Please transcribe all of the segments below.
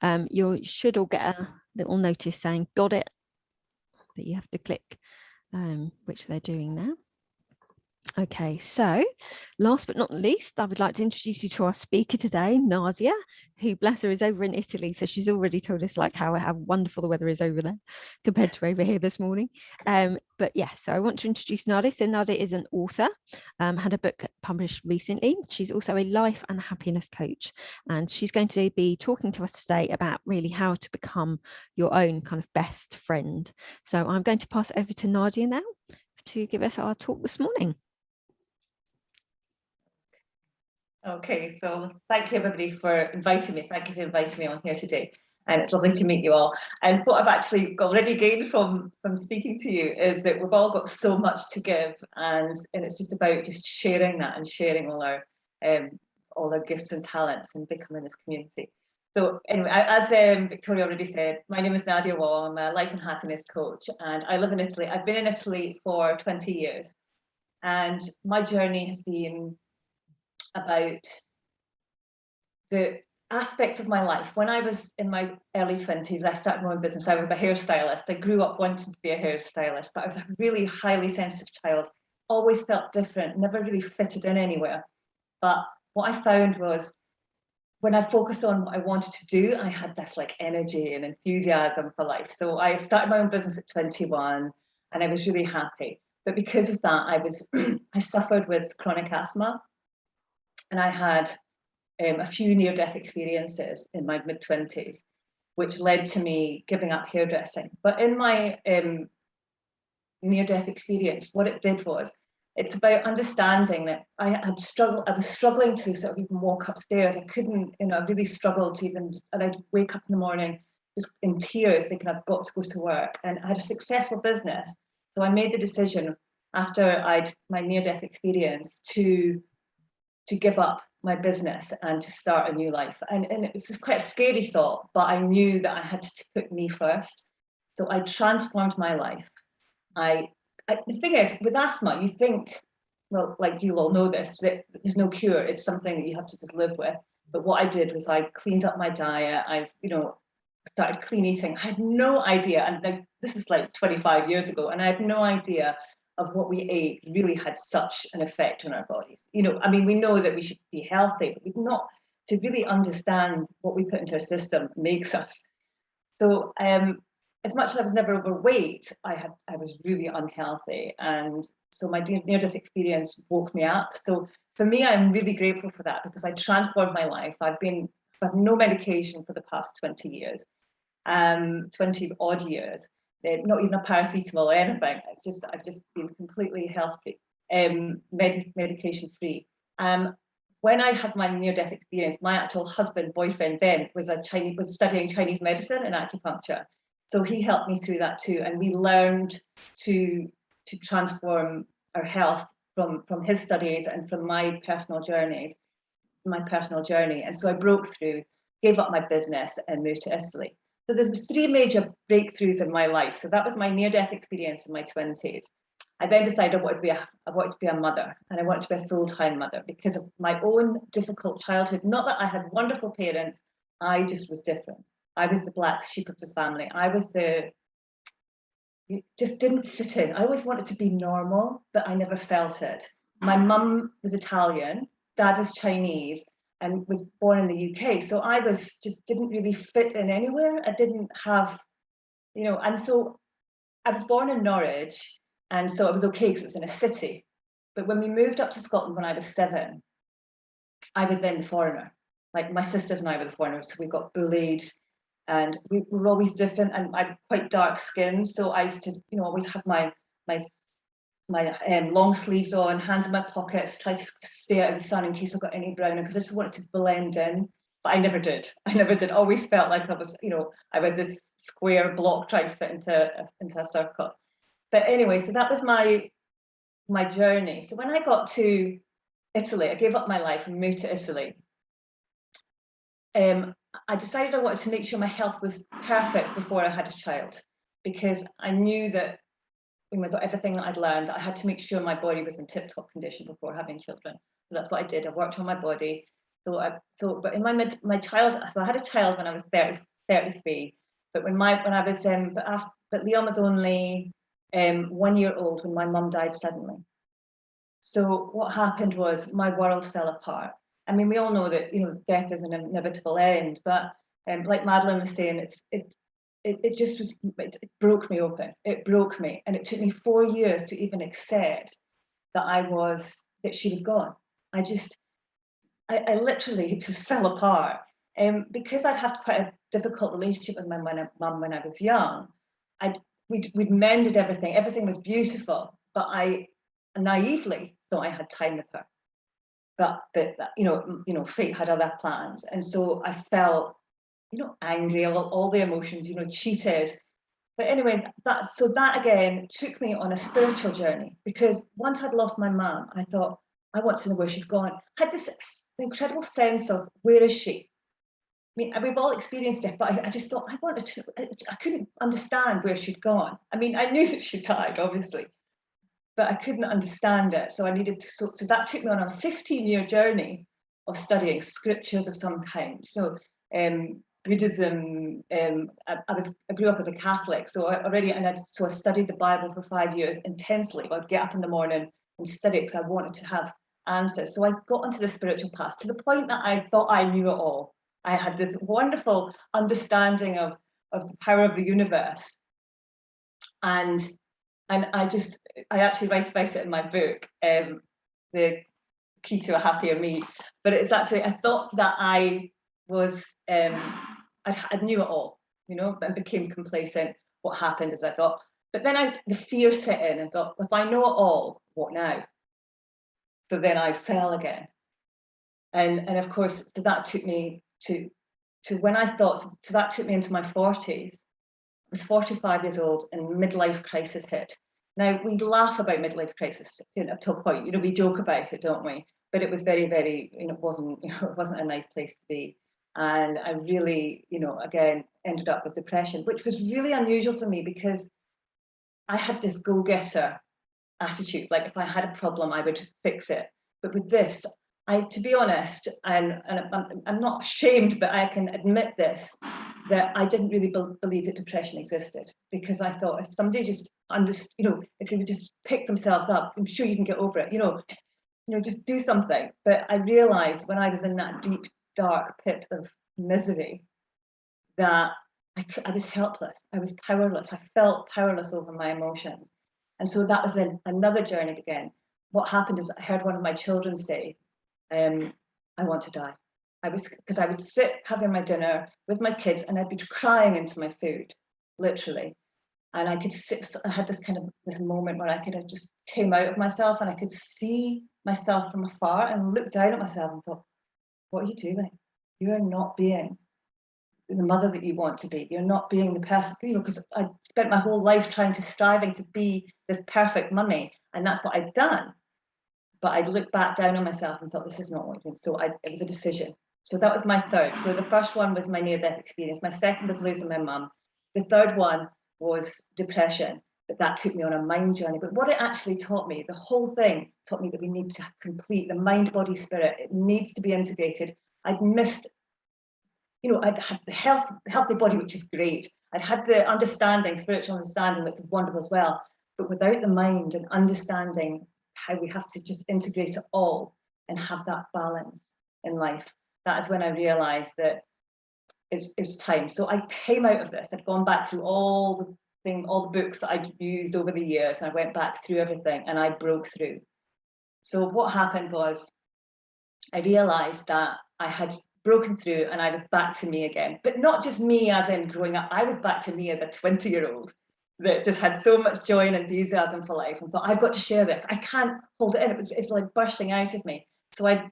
You should all get a little notice saying got it, that you have to click, which they're doing now. Okay, so last but not least, I would like to introduce you to our speaker today, Nadia, who, bless her, is over in Italy. So she's already told us like how wonderful the weather is over there compared to over here this morning. But yeah, so I want to introduce Nadia. So Nadia is an author, had a book published recently. She's also a life and happiness coach. And she's going to be talking to us today about really how to become your own kind of best friend. So I'm going to pass it over to Nadia now to give us our talk this morning. Okay, so thank you everybody for inviting me. Thank you for inviting me on here today. And it's lovely to meet you all. And what I've actually already gained from speaking to you is that we've all got so much to give, and it's just about just sharing that and sharing all our gifts and talents and becoming this community. So anyway, as Victoria already said, my name is Nadia Wong. I'm a life and happiness coach, and I live in Italy. I've been in Italy for 20 years, and my journey has been about the aspects of my life. When I was in my early 20s, I started my own business. I was a hairstylist. I grew up wanting to be a hairstylist, but I was a really highly sensitive child, always felt different, never really fitted in anywhere. But what I found was when I focused on what I wanted to do, I had this like energy and enthusiasm for life. So I started my own business at 21 and I was really happy. But because of that, I suffered with chronic asthma, and I had a few near-death experiences in my mid-20s, which led to me giving up hairdressing. But in my near-death experience, what it did was, it's about understanding that I was struggling to sort of even walk upstairs. I couldn't, I really struggled to even, and I'd wake up in the morning just in tears thinking I've got to go to work. And I had a successful business. So I made the decision after my near-death experience to give up my business and to start a new life. And it was just quite a scary thought, but I knew that I had to put me first. So I transformed my life. The thing is, with asthma, you think, well, like you all know this, that there's no cure. It's something that you have to just live with. But what I did was I cleaned up my diet. I started clean eating. I had no idea, and this is like 25 years ago, and I had no idea of what we ate really had such an effect on our bodies. I mean, we know that we should be healthy, but we've not to really understand what we put into our system makes us. So as much as I was never overweight, I was really unhealthy. And so my near-death experience woke me up. So for me, I'm really grateful for that because I transformed my life. I've no medication for the past 20 years, 20 odd years. Not even a paracetamol or anything. It's just that I've just been completely healthy, medication free. When I had my near-death experience, my actual boyfriend Ben, was studying Chinese medicine and acupuncture. So he helped me through that too, and we learned to transform our health from his studies and from my personal journey. And so I broke through, gave up my business, and moved to Italy. So there's 3 major breakthroughs in my life. So that was my near-death experience in my 20s. I then decided I wanted to be a mother, and I wanted to be a full-time mother because of my own difficult childhood. Not that I had wonderful parents, I just was different. I was the black sheep of the family. Just didn't fit in. I always wanted to be normal, but I never felt it. My mum was Italian, dad was Chinese, and was born in the UK. So I didn't really fit in anywhere. I didn't have, and so I was born in Norwich, and so it was okay because it was in a city. But when we moved up to Scotland when I was 7, I was then the foreigner. Like my sisters and I were the foreigners, so we got bullied, and we were always different. And I'm quite dark skinned, so I used to, always have my long sleeves on, hands in my pockets, try to stay out of the sun in case I got any browner, because I just wanted to blend in. But I never did. Always felt like I was this square block trying to fit into a circle. But anyway, so that was my journey. So when I got to Italy, I gave up my life and moved to Italy. I decided I wanted to make sure my health was perfect before I had a child, because I knew that with everything that I'd learned, that I had to make sure my body was in tip-top condition before having children. So that's what I did. I worked on my body. But in so I had a child when I was 33. But when I was but Leon was only 1 year old when my mum died suddenly. So what happened was my world fell apart. I mean, we all know that, you know, death is an inevitable end, but like Madeline was saying, it broke me open. It broke me, and it took me 4 years to even accept that she was gone. I literally just fell apart. Because I'd had quite a difficult relationship with my mum when I was young. We'd mended everything. Everything was beautiful, but I naively thought I had time with her. But you know, fate had other plans, and so I felt, you know, angry, all the emotions, you know, cheated. But anyway, that again took me on a spiritual journey, because once I'd lost my mum, I thought, I want to know where she's gone. I had this incredible sense of, where is she? I mean, we've all experienced it, but I just thought, I couldn't understand where she'd gone. I mean, I knew that she died, obviously, but I couldn't understand it. So I needed to, so that took me on a 15-year journey of studying scriptures of some kind. So Buddhism, I grew up as a Catholic, so I studied the Bible for 5 years intensely. I'd get up in the morning and study it because I wanted to have answers. So I got onto the spiritual path to the point that I thought I knew it all. I had this wonderful understanding of the power of the universe, and I actually write about it in my book, The Key to a Happier Me. But it's actually, I thought that I was, I knew it all, you know, and became complacent. What happened is I thought, but then the fear set in and thought, if I know it all, what now? So then I fell again. And of course, so that took me to when I thought, so that took me into my 40s. I was 45 years old and midlife crisis hit. Now, we laugh about midlife crisis, you know, to a point, you know, we joke about it, don't we? But it was very, very, you know, it wasn't a nice place to be. And I really, you know, again, ended up with depression, which was really unusual for me, because I had this go-getter attitude. Like, if I had a problem, I would fix it. But with this, to be honest, and I'm not ashamed, but I can admit this, that I didn't really believe that depression existed, because I thought, if somebody just you know, if they would just pick themselves up, I'm sure you can get over it, you know, just do something. But I realized when I was in that deep, dark pit of misery, that I was helpless. I was powerless. I felt powerless over my emotions. And so that was another journey began. What happened is I heard one of my children say, I want to die. Because I would sit having my dinner with my kids and I'd be crying into my food, literally. And I had this moment where I could have just came out of myself, and I could see myself from afar and look down at myself and thought, what are you doing? You are not being the mother that you want to be. You're not being the person, you know, because I spent my whole life striving to be this perfect mummy, and that's what I'd done. But I looked back down on myself and thought, this is not what you're doing. So it was a decision. So that was my third. So the first one was my near-death experience. My second was losing my mum. The third one was depression. But that took me on a mind journey. But what it actually taught me, the whole thing taught me that we need to complete the mind, body, spirit. It needs to be integrated. I'd missed, you know, I'd had the healthy body, which is great. I'd had the understanding, spiritual understanding, which is wonderful as well. But without the mind and understanding how we have to just integrate it all and have that balance in life, that is when I realized that it's time. So I came out of this. I'd gone back through all the books that I'd used over the years, and I went back through everything, and I broke through. So what happened was I realized that I had broken through and I was back to me again. But not just me as in growing up, I was back to me as a 20-year-old that just had so much joy and enthusiasm for life, and thought, I've got to share this. I can't hold it in. It's like bursting out of me. So I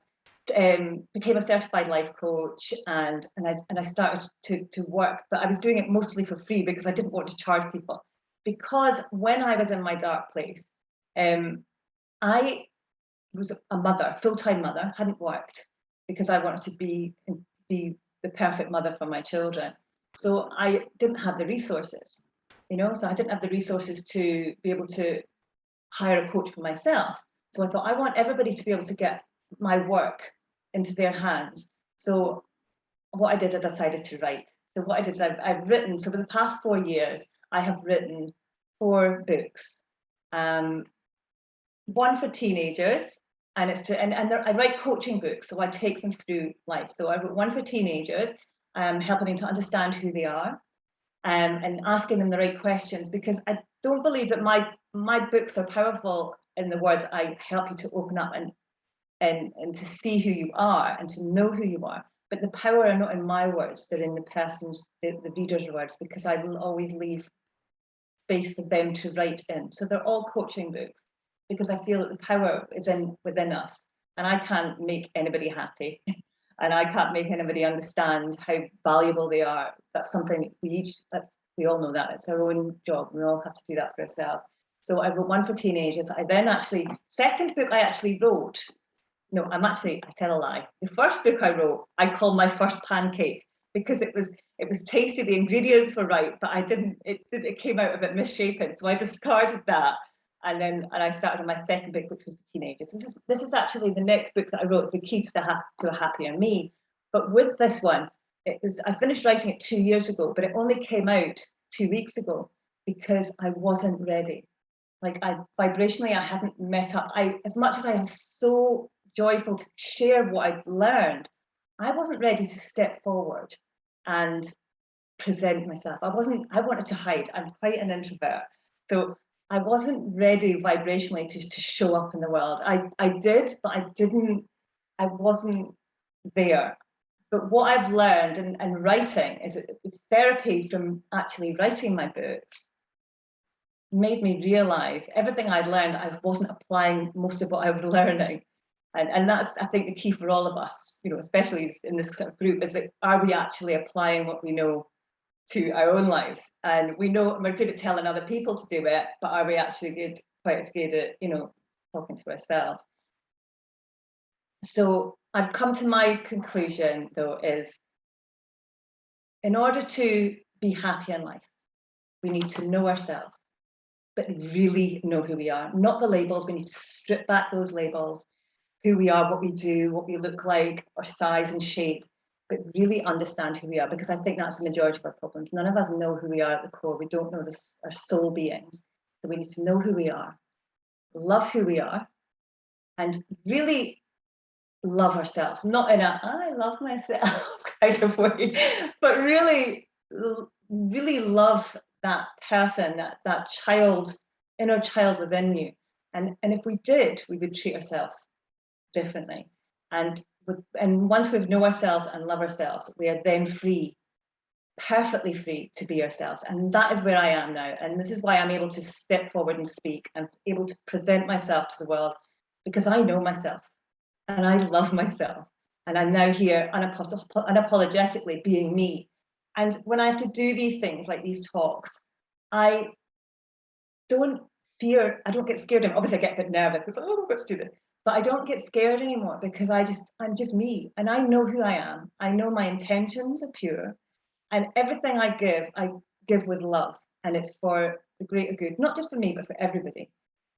became a certified life coach, and I started to work, but I was doing it mostly for free because I didn't want to charge people. Because when I was in my dark place, I was a mother, full-time mother, hadn't worked because I wanted to be the perfect mother for my children. So I didn't have the resources, you know, so I didn't have the resources to be able to hire a coach for myself. So I thought, I want everybody to be able to get my work into their hands. So what I did, I decided to write. So what I did is I've written, so for the past 4 years, I have written 4 books. One for teenagers, and it's to, and I write coaching books, so I take them through life. So I wrote one for teenagers, helping them to understand who they are, and asking them the right questions, because I don't believe that my books are powerful in the words I help you to open up and to see who you are and to know who you are. But the power are not in my words, they're in the reader's words, because I will always leave space for them to write in. So they're all coaching books, because I feel that the power is within us, and I can't make anybody happy. And I can't make anybody understand how valuable they are. That's something we all know that. It's our own job. We all have to do that for ourselves. So I wrote one for teenagers. I then second book I actually wrote, no, I tell a lie. The first book I wrote, I called my first pancake, because it was tasty, the ingredients were right, but it came out a bit misshapen. So I discarded that. And I started on my second book, which was for teenagers. This is actually the next book that I wrote, The Key to a Happier Me. But with this one, I finished writing it 2 years ago, but it only came out 2 weeks ago, because I wasn't ready. Like vibrationally, I hadn't met up. As much as I am so joyful to share what I've learned, I wasn't ready to step forward and present myself. I wanted to hide. I'm quite an introvert. So I wasn't ready vibrationally to show up in the world. I did, but I wasn't there. But what I've learned and writing is that therapy from actually writing my books made me realize everything I'd learned, I wasn't applying most of what I was learning. And that's, I think, the key for all of us, especially in this sort of group, is that are we actually applying what we know to our own lives? And we know we're good at telling other people to do it, but are we actually quite as good at, talking to ourselves? So I've come to my conclusion, though, is in order to be happy in life, we need to know ourselves, but really know who we are, not the labels. We need to strip back those labels, who we are, what we do, what we look like, our size and shape, but really understand who we are, because I think that's the majority of our problems. None of us know who we are at the core. We don't know our soul beings. So we need to know who we are, love who we are, and really love ourselves, not in a I love myself kind of way, but really love that person, that child, inner child within you. And if we did, we would treat ourselves differently. And once we know ourselves and love ourselves, we are then free, perfectly free to be ourselves. And that is where I am now. And this is why I'm able to step forward and speak and able to present myself to the world, because I know myself and I love myself. And I'm now here unapologetically being me. And when I have to do these things like these talks, I don't get scared. Obviously I get a bit nervous because, I've got to do this. But I don't get scared anymore, because I'm just me, and I know who I am. I know my intentions are pure, and everything I give with love, and it's for the greater good, not just for me, but for everybody.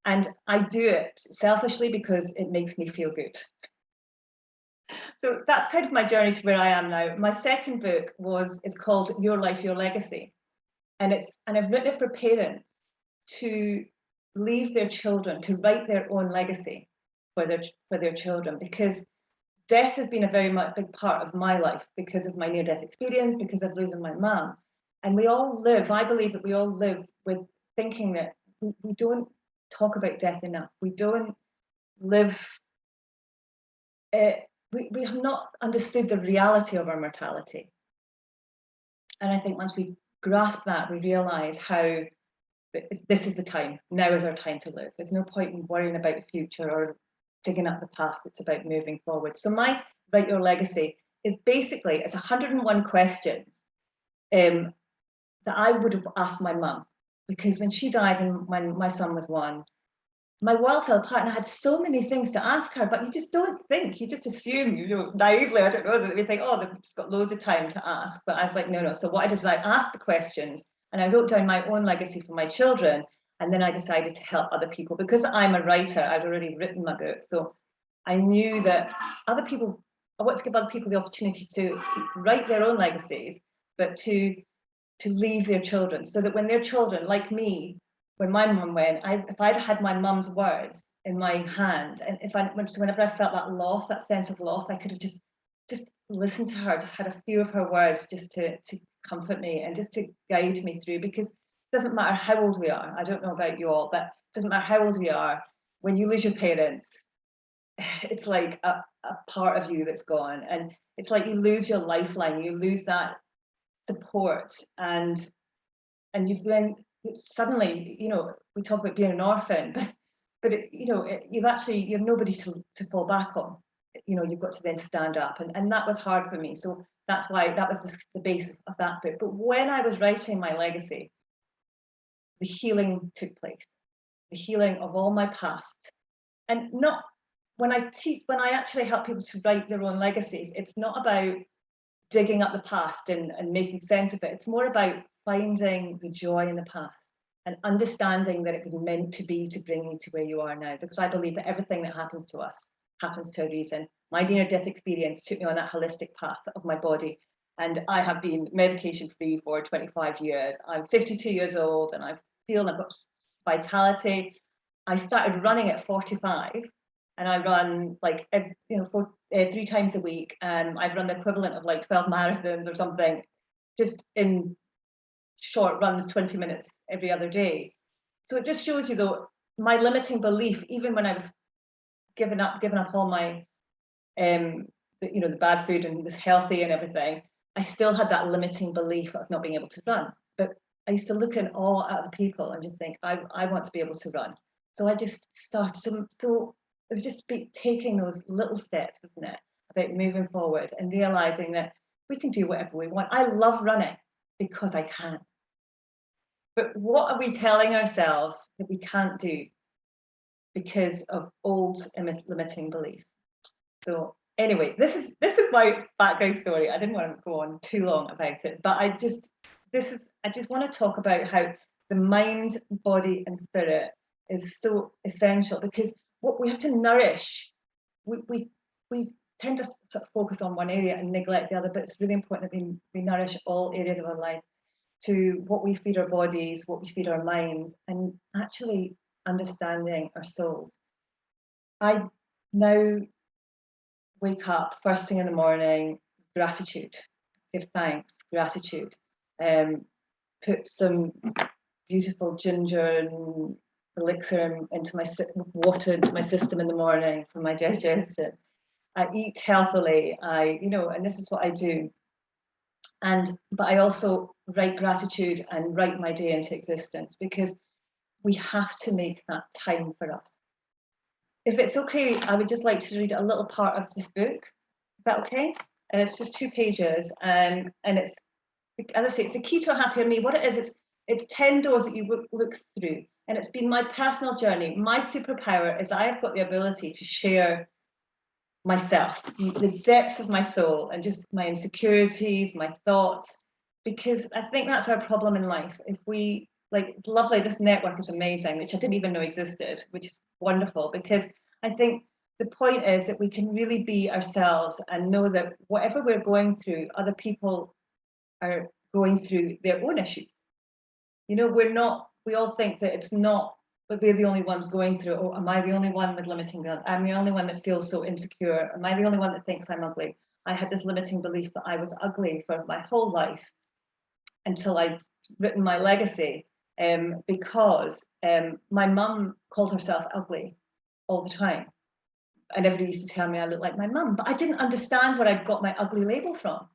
And I do it selfishly because it makes me feel good. So that's kind of my journey to where I am now. My second book is called Your Life, Your Legacy, and I've written it for parents to leave their children, to write their own legacy for their children, because death has been a very big part of my life, because of my near-death experience, because of losing my mum. And I believe that we all live with thinking that we don't talk about death enough. We don't live, we have not understood the reality of our mortality. And I think once we grasp that, we realize how this is the time. Now is our time to live. There's no point in worrying about the future or digging up the past. It's about moving forward. So my Write Your Legacy is basically, it's 101 questions that I would have asked my mum, because when she died and when my son was 1, my world fell apart, and I had so many things to ask her, but you just don't think, you just assume, naively, I don't know, that we think, they've just got loads of time to ask. But I was like, no. So what I did is I asked the questions, and I wrote down my own legacy for my children, and then I decided to help other people. Because I'm a writer, I'd already written my book, so I knew that I want to give other people the opportunity to write their own legacies, but to leave their children, so that when their children, like me, when my mum went, if I'd had my mum's words in my hand, and whenever I felt that loss, that sense of loss, I could have just listened to her, just had a few of her words just to comfort me and just to guide me through, because it doesn't matter how old we are. I don't know about you all, but it doesn't matter how old we are. When you lose your parents, it's like a part of you that's gone, and it's like you lose your lifeline, you lose that support, and you've then suddenly, we talk about being an orphan, but you have nobody to fall back on. You've got to then stand up, and that was hard for me. So that's why that was the base of that book. But when I was writing my legacy, the healing took place, the healing of all my past. And not when I actually help people to write their own legacies, it's not about digging up the past and making sense of it. It's more about finding the joy in the past and understanding that it was meant to be to bring you to where you are now. Because I believe that everything that happens to us happens to a reason. My near-death experience took me on that holistic path of my body, and I have been medication-free for 25 years. I'm 52 years old, and I feel I've got vitality. I started running at 45, and I run 3 times a week, and I've run the equivalent of like 12 marathons or something, just in short runs, 20 minutes every other day. So it just shows you, though, my limiting belief, even when I was giving up all my the bad food and was healthy and everything, I still had that limiting belief of not being able to run. But I used to look at all other people and just think, I want to be able to run. So I just started. So it was just taking those little steps, isn't it, about moving forward and realizing that we can do whatever we want. I love running because I can. But what are we telling ourselves that we can't do because of old limiting beliefs? So anyway, this is my background story. I didn't want to go on too long about it, but I just want to talk about how the mind, body, and spirit is so essential, because what we have to nourish, we tend to sort of focus on one area and neglect the other, but it's really important that we nourish all areas of our life, to what we feed our bodies, what we feed our minds, and actually understanding our souls. I now wake up first thing in the morning, gratitude, give thanks, gratitude, put some beautiful ginger and elixir into my water into my system in the morning for my digestion. I eat healthily, and this is what I do. But I also write gratitude and write my day into existence, because we have to make that time for us. If it's okay, I would just like to read a little part of this book. Is that okay? And it's just 2 pages, and it's, as I say, it's the key to a happier me. What it is, it's 10 doors that you look through, and it's been my personal journey. My superpower is I have got the ability to share myself, the depths of my soul, and just my insecurities, my thoughts, because I think that's our problem in life. If we, it's lovely, this network is amazing, which I didn't even know existed, which is wonderful, because I think the point is that we can really be ourselves and know that whatever we're going through, other people are going through their own issues. We all think that it's not, but we're the only ones going through it. Oh, am I the only one with limiting belief? I'm the only one that feels so insecure. Am I the only one that thinks I'm ugly? I had this limiting belief that I was ugly for my whole life until I'd written my legacy, because my mum called herself ugly all the time. And everybody used to tell me I looked like my mum, but I didn't understand where I'd got my ugly label from,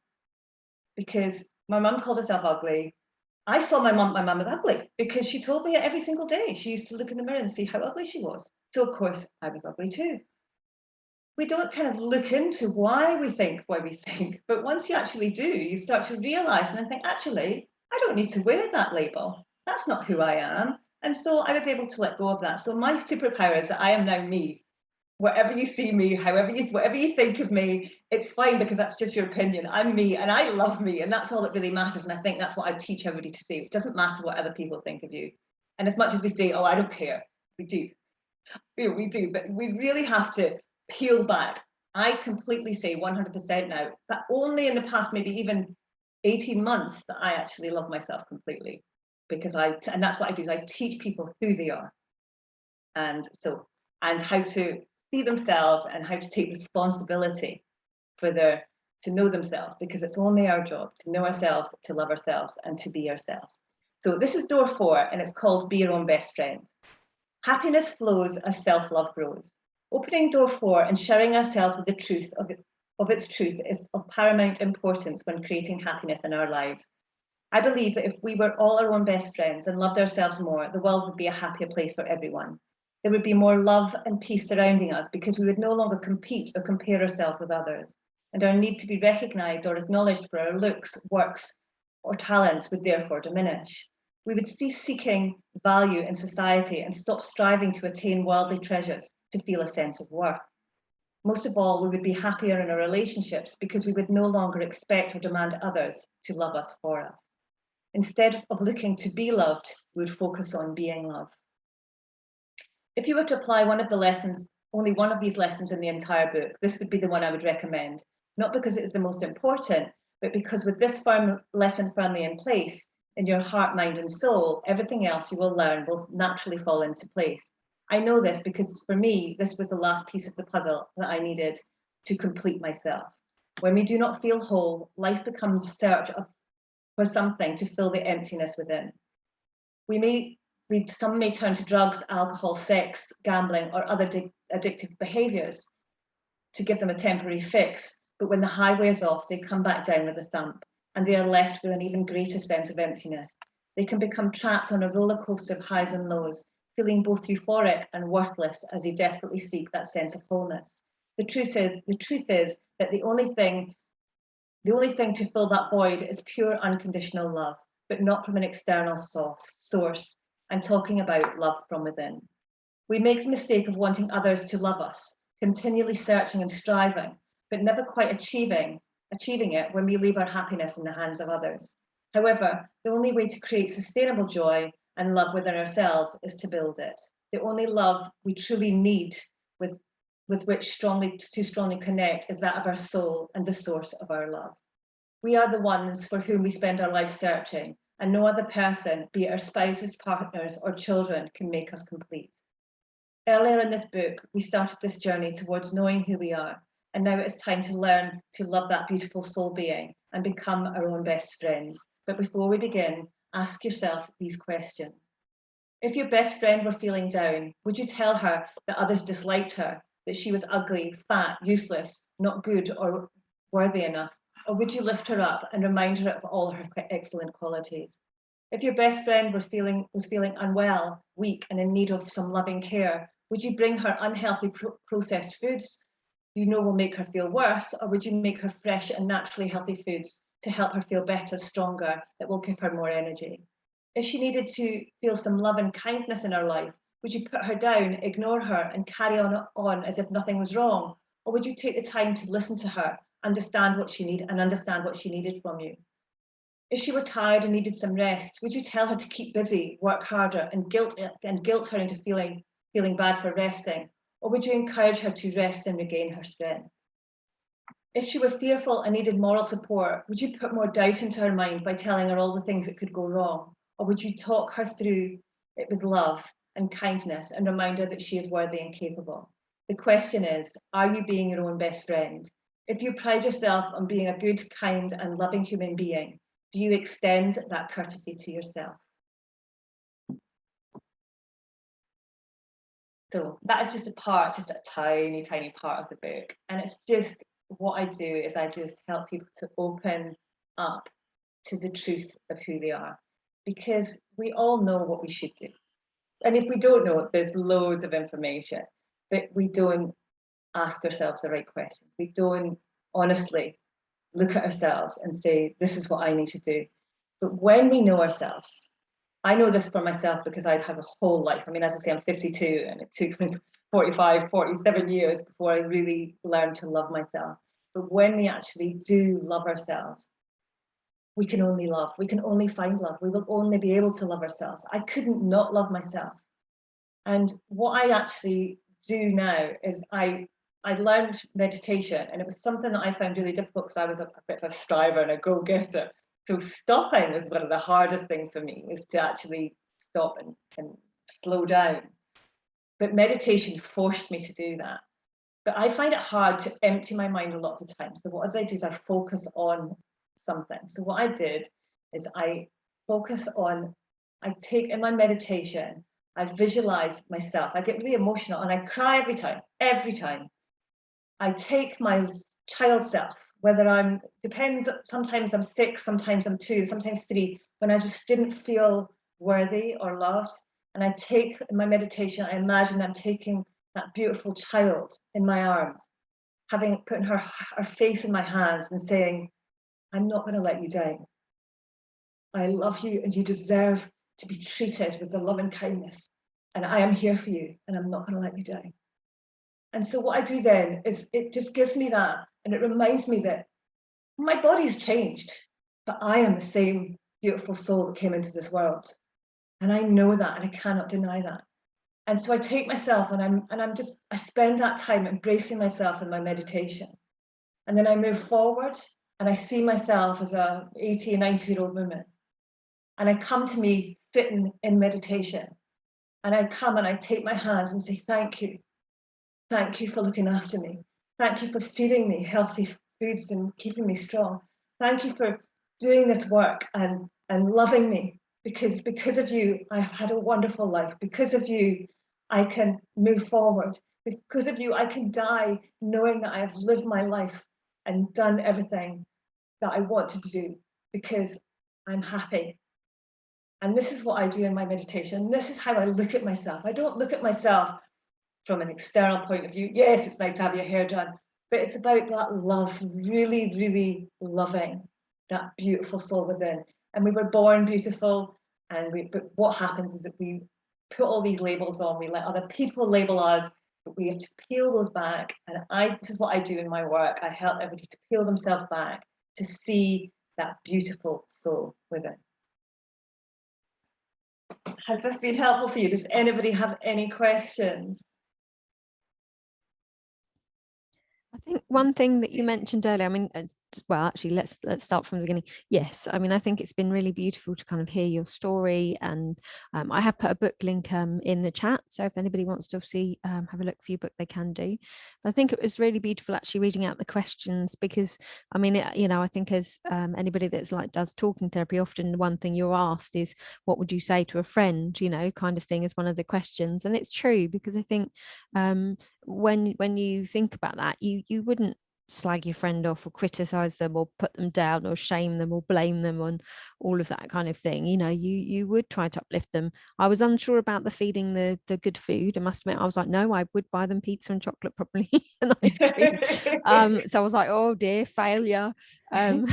because my mum called herself ugly. I saw my mum as ugly because she told me it every single day. She used to look in the mirror and see how ugly she was. So of course I was ugly too. We don't kind of look into why we think, but once you actually do, you start to realize and then think, actually, I don't need to wear that label. That's not who I am. And so I was able to let go of that. So my superpower is that I am now me. Wherever you see me, whatever you think of me, it's fine, because that's just your opinion. I'm me, and I love me, and that's all that really matters. And I think that's what I teach everybody to say. It doesn't matter what other people think of you. And as much as we say, oh, I don't care, we do. We do, but we really have to peel back. I completely say 100% now, but only in the past, maybe even 18 months that I actually love myself completely, because and that's what I do, is I teach people who they are, and how to see themselves and how to take responsibility for to know themselves, because it's only our job to know ourselves, to love ourselves, and to be ourselves. So this is door 4, and it's called Be Your Own Best Friend. Happiness flows as self-love grows. Opening door 4 and sharing ourselves with the truth of its truth is of paramount importance when creating happiness in our lives. I believe that if we were all our own best friends and loved ourselves more, the world would be a happier place for everyone. There would be more love and peace surrounding us, because we would no longer compete or compare ourselves with others, and our need to be recognised or acknowledged for our looks, works, or talents would therefore diminish. We would cease seeking value in society and stop striving to attain worldly treasures to feel a sense of worth. Most of all, we would be happier in our relationships, because we would no longer expect or demand others to love us for us. Instead of looking to be loved, we would focus on being loved. If you were to apply one of the lessons, only one of these lessons in the entire book, this would be the one I would recommend. Not because it is the most important, but because with this lesson firmly in place, in your heart, mind, and soul, everything else you will learn will naturally fall into place. I know this because for me, this was the last piece of the puzzle that I needed to complete myself. When we do not feel whole, life becomes a search for something to fill the emptiness within. Some may turn to drugs, alcohol, sex, gambling, or other addictive behaviours to give them a temporary fix, but when the high wears off, they come back down with a thump, and they are left with an even greater sense of emptiness. They can become trapped on a roller coaster of highs and lows, feeling both euphoric and worthless as they desperately seek that sense of wholeness. The truth is that the only thing to fill that void is pure unconditional love, but not from an external source. I'm talking about love from within. We make the mistake of wanting others to love us, continually searching and striving, but never quite achieving it when we leave our happiness in the hands of others. However, the only way to create sustainable joy and love within ourselves is to build it. The only love we truly need with which to strongly connect is that of our soul and the source of our love. We are the ones for whom we spend our life searching, and no other person, be it our spouses, partners, or children, can make us complete. Earlier in this book, we started this journey towards knowing who we are, and now it is time to learn to love that beautiful soul being and become our own best friends. But before we begin, ask yourself these questions. If your best friend were feeling down, would you tell her that others disliked her, that she was ugly, fat, useless, not good or worthy enough? Or would you lift her up and remind her of all her excellent qualities? If your best friend was feeling unwell, weak, and in need of some loving care, would you bring her unhealthy processed foods you know will make her feel worse, or would you make her fresh and naturally healthy foods to help her feel better, stronger, that will give her more energy? If she needed to feel some love and kindness in her life, would you put her down, ignore her, and carry on as if nothing was wrong? Or would you take the time to listen to her, understand what she needed from you? If she were tired and needed some rest, would you tell her to keep busy, work harder, and guilt her into feeling bad for resting? Or would you encourage her to rest and regain her strength? If she were fearful and needed moral support, would you put more doubt into her mind by telling her all the things that could go wrong? Or would you talk her through it with love and kindness and remind her that she is worthy and capable? The question is, are you being your own best friend? If you pride yourself on being a good, kind, and loving human being, do you extend that courtesy to yourself? So that is just a tiny, tiny part of the book. And it's just what I do is I just help people to open up to the truth of who they are, because we all know what we should do. And if we don't know, there's loads of information, but we don't ask ourselves the right questions. We don't honestly look at ourselves and say, this is what I need to do. But when we know ourselves, I know this for myself because I'd have a whole life. I mean, as I say, I'm 52 and it took me 45, 47 years before I really learned to love myself. But when we actually do love ourselves, we can only love. We can only find love. We will only be able to love ourselves. I couldn't not love myself. And what I actually do now is I learned meditation, and it was something that I found really difficult because I was a bit of a striver and a go-getter. So stopping is one of the hardest things for me, is to actually stop and slow down. But meditation forced me to do that. But I find it hard to empty my mind a lot of the time. So what I do is I focus on something. So what I did is I focus on, I take in my meditation, I visualize myself. I get really emotional and I cry every time, every time. I take my child self, whether I'm, depends, sometimes I'm 6, sometimes I'm 2, sometimes 3, when I just didn't feel worthy or loved. And I take, in my meditation, I imagine I'm taking that beautiful child in my arms, having put her face in my hands and saying, I'm not going to let you down. I love you and you deserve to be treated with the love and kindness. And I am here for you and I'm not going to let you down. And so what I do then is it just gives me that, and it reminds me that my body's changed, but I am the same beautiful soul that came into this world. And I know that, and I cannot deny that. And so I take myself and I spend that time embracing myself in my meditation. And then I move forward and I see myself as a 80 or 90-year-old woman. And I come to me sitting in meditation. And I come and I take my hands and say, thank you. Thank you for looking after me. Thank you for feeding me healthy foods and keeping me strong. Thank you for doing this work and loving me, because of you, I've had a wonderful life. Because of you, I can move forward. Because of you, I can die knowing that I have lived my life and done everything that I want to do, because I'm happy. And this is what I do in my meditation. This is how I look at myself. I don't look at myself from an external point of view. Yes, it's nice to have your hair done, but it's about that love, really, really loving that beautiful soul within. And we were born beautiful, but what happens is that we put all these labels on, we let other people label us, but we have to peel those back. And this is what I do in my work. I help everybody to peel themselves back to see that beautiful soul within. Has this been helpful for you? Does anybody have any questions? I think one thing that you mentioned earlier, I mean, well, actually, let's start from the beginning. Yes, I mean, I think it's been really beautiful to kind of hear your story, and I have put a book link in the chat, so if anybody wants to see have a look for your book, they can do. But I think it was really beautiful actually reading out the questions, because I mean, I think as anybody that's does talking therapy, often one thing you're asked is, what would you say to a friend, kind of thing, is one of the questions. And it's true, because I think when you think about that, you wouldn't slag your friend off or criticize them or put them down or shame them or blame them on all of that kind of thing. You would try to uplift them. I was unsure about the feeding the good food. I must admit, I was like, no, I would buy them pizza and chocolate probably and ice cream. So I was like, oh dear, failure. But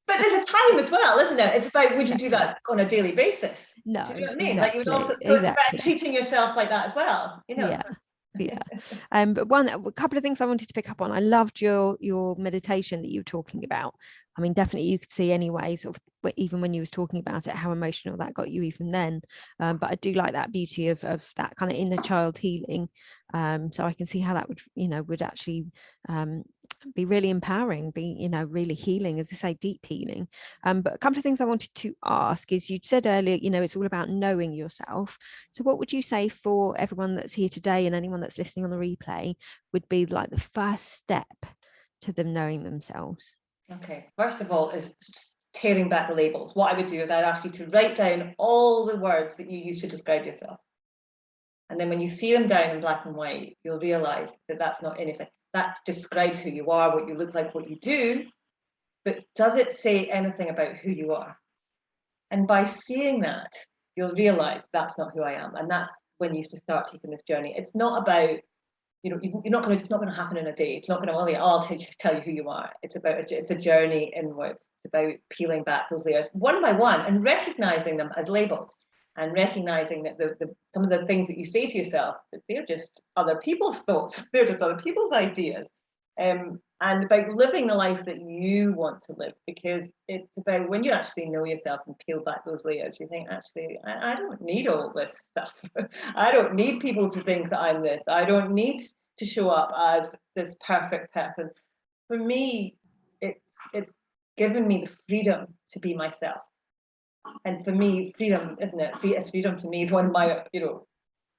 there's a time as well, isn't it? It's about, would you do that on a daily basis? No, do you know what I mean? exactly, Like, you would also, so it's about treating yourself like that as well, Yeah. But a couple of things I wanted to pick up on. I loved your meditation that you were talking about. I mean, definitely you could see anyway, sort of, even when you was talking about it, how emotional that got you even then. But I do like that beauty of that kind of inner child healing. So I can see how that would actually be really empowering, be really healing, as I say, deep healing. But a couple of things I wanted to ask is, you said earlier, it's all about knowing yourself. So what would you say for everyone that's here today and anyone that's listening on the replay would be like the first step to them knowing themselves? Okay, first of all is tearing back the labels. What I would do is I'd ask you to write down all the words that you use to describe yourself. And then when you see them down in black and white, you'll realize that that's not anything. That describes who you are, what you look like, what you do, but does it say anything about who you are? And by seeing that, you'll realize that's not who I am. And that's when you have to start taking this journey. It's not about, it's not going to happen in a day. It's not going to, I'll tell you who you are. It's a journey inwards. It's about peeling back those layers one by one and recognizing them as labels, and recognizing that some of the things that you say to yourself, that they're just other people's thoughts. They're just other people's ideas. And about living the life that you want to live, because it's about when you actually know yourself and peel back those layers, you think, actually, I don't need all this stuff. I don't need people to think that I'm this. I don't need to show up as this perfect person. For me, it's given me the freedom to be myself. And for me, freedom, isn't it? Freedom for me is one of my,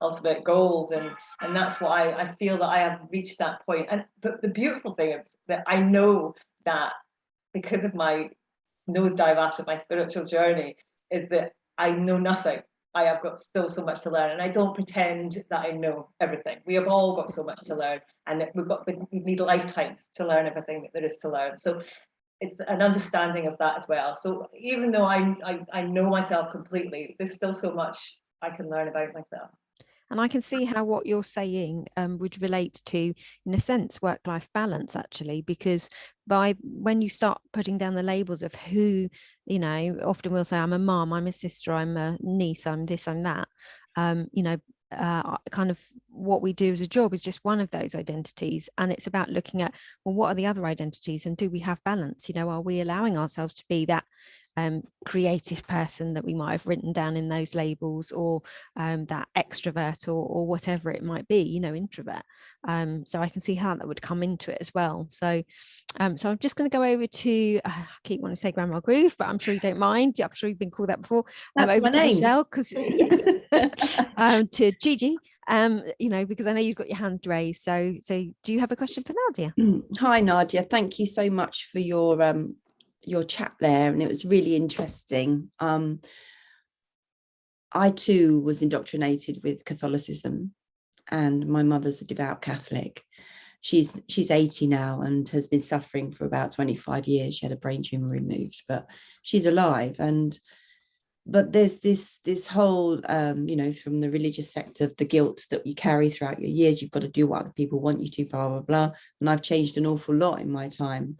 ultimate goals, and that's why I feel that I have reached that point. But the beautiful thing is that I know that because of my nosedive after my spiritual journey, is that I know nothing. I have got still so much to learn, and I don't pretend that I know everything. We have all got so much to learn, and we need lifetimes to learn everything that there is to learn. So it's an understanding of that as well. So even though I know myself completely, there's still so much I can learn about myself. And I can see how what you're saying would relate to, in a sense, work-life balance, actually, because when you start putting down the labels of who, often we'll say, I'm a mom, I'm a sister, I'm a niece, I'm this, I'm that, kind of what we do as a job is just one of those identities. And it's about looking at, well, what are the other identities, and do we have balance? Are we allowing ourselves to be that creative person that we might have written down in those labels, or that extrovert, or whatever it might be, introvert. So I can see how that would come into it as well. So I'm just going to go over to, I keep wanting to say Grandma Groove, but I'm sure you don't mind. I'm sure you've been called that before. That's over my to name. Michelle, because to Gigi, because I know you've got your hand raised. So do you have a question for Nadia? Hi, Nadia. Thank you so much for your chat there, and it was really interesting. I too was indoctrinated with Catholicism, and my mother's a devout Catholic. She's 80 now and has been suffering for about 25 years. She had a brain tumor removed, but she's alive. But there's this whole from the religious sector, the guilt that you carry throughout your years. You've got to do what other people want you to, blah blah blah. And I've changed an awful lot in my time.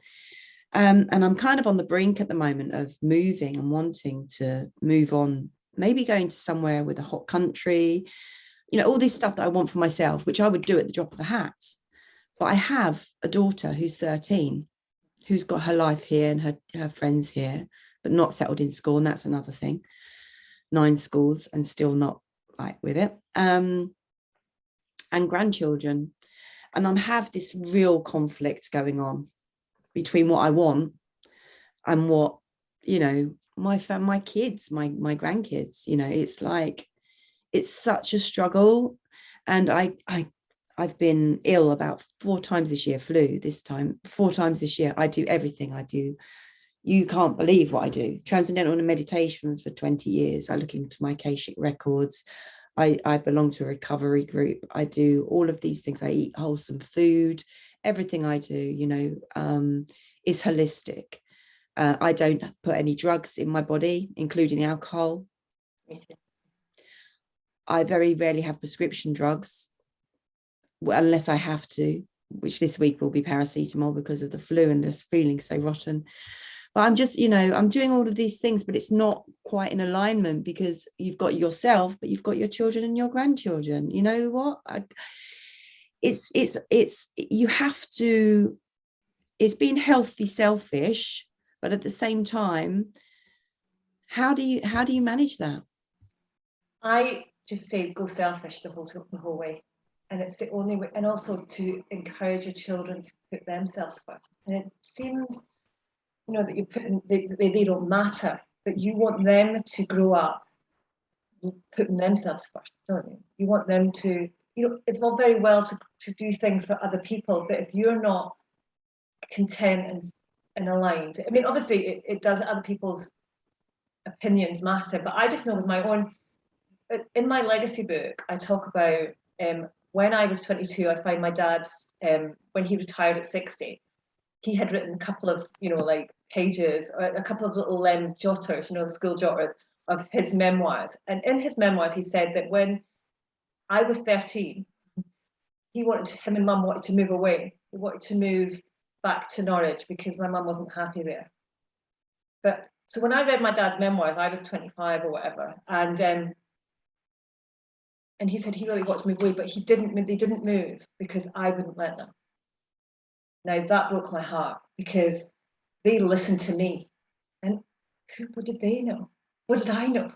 And I'm kind of on the brink at the moment of moving and wanting to move on, maybe going to somewhere with a hot country, all this stuff that I want for myself, which I would do at the drop of the hat. But I have a daughter who's 13, who's got her life here and her friends here, but not settled in school. And that's another thing. 9 schools and still not with it. And grandchildren. And I have this real conflict going on between what I want and what, my kids, my grandkids, it's like, it's such a struggle. And I've been ill about 4 times this year, flu this time, 4 times this year. I do everything I do. You can't believe what I do. Transcendental meditation for 20 years. I look into my Akashic records. I belong to a recovery group. I do all of these things. I eat wholesome food. Everything I do, is holistic. I don't put any drugs in my body, including alcohol. I very rarely have prescription drugs, unless I have to, which this week will be paracetamol because of the flu and just feeling so rotten. But I'm just, I'm doing all of these things, but it's not quite in alignment, because you've got yourself, but you've got your children and your grandchildren. You know what? You have to, it's being healthy, selfish, but at the same time, how do you manage that? I just say go selfish the whole way. And it's the only way, and also to encourage your children to put themselves first. And it seems, that you put they don't matter, but you want them to grow up putting themselves first, don't you? You want them to, it's all very well to do things for other people, but if you're not content and aligned, I mean, obviously it does, other people's opinions matter, but I just know with my own, in my legacy book, I talk about when I was 22, I find my dad's, when he retired at 60, he had written a couple of, pages, or a couple of little jotters, school jotters of his memoirs. And in his memoirs, he said that when I was 13, him and mum wanted to move away. They wanted to move back to Norwich because my mum wasn't happy there. But so when I read my dad's memoirs, I was 25 or whatever, and he said he really wanted to move away, but they didn't move because I wouldn't let them. Now that broke my heart, because they listened to me, and what did they know? What did I know?